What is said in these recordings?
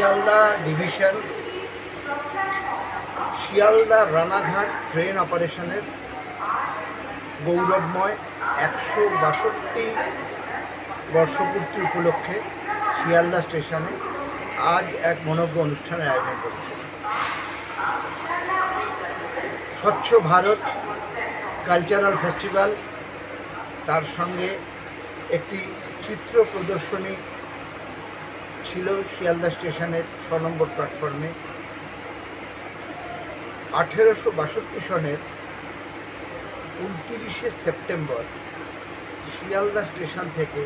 Sealdah division Sealdah Ranaghat train অপারেশনের গৌরবময় 162 বর্ষপূর্তি উপলক্ষে শিয়ালদা স্টেশনে আজ এক মনোজ্ঞ অনুষ্ঠানের আয়োজন করেছে। স্বচ্ছ ভারত কালচারাল ফেস্টিভ্যাল, তার সঙ্গে একটি চিত্র প্রদর্শনী ছিল শিয়ালদা স্টেশনের 6 নম্বর প্ল্যাটফর্মে। 1862 সনের 29শে সেপ্টেম্বর শিয়ালদা স্টেশন থেকে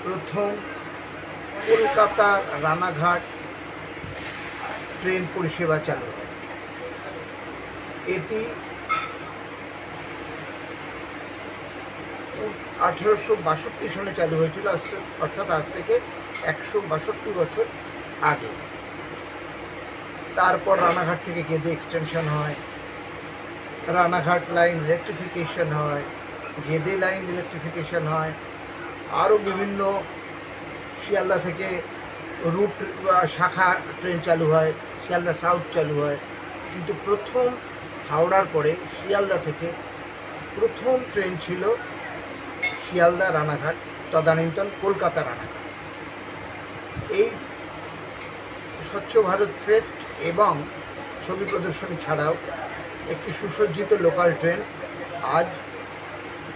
প্রথম কলকাতা রানাঘাট ট্রেন পরিষেবা চালু হয়। এটি 1862 সনে চালু হয়েছিল, অর্থাৎ আজ থেকে 162 বছর আগে। তারপর রানাঘাট থেকে গেদে এক্সটেনশন হয়, রানাঘাট লাইন ইলেকট্রিফিকেশন হয়, গেদে লাইন ইলেকট্রিফিকেশন হয়, আরও বিভিন্ন শিয়ালদা থেকে রুট শাখা ট্রেন চালু হয়, শিয়ালদা সাউথ চালু হয়। কিন্তু প্রথম হাওড়ার পরে শিয়ালদা থেকে প্রথম ট্রেন ছিল শিয়ালদা রানাঘাট, তদানীন্তন কলকাতা রানাঘাট। এই স্বচ্ছ ভারত ফেস্ট এবং ছবি প্রদর্শনী ছাড়াও একটি সুসজ্জিত লোকাল ট্রেন আজ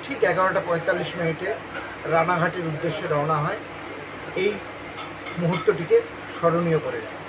ঠিক 11টা 45 রানাঘাটের উদ্দেশ্যে রওনা হয়, এই মুহূর্তটিকে স্মরণীয় করে রাখে।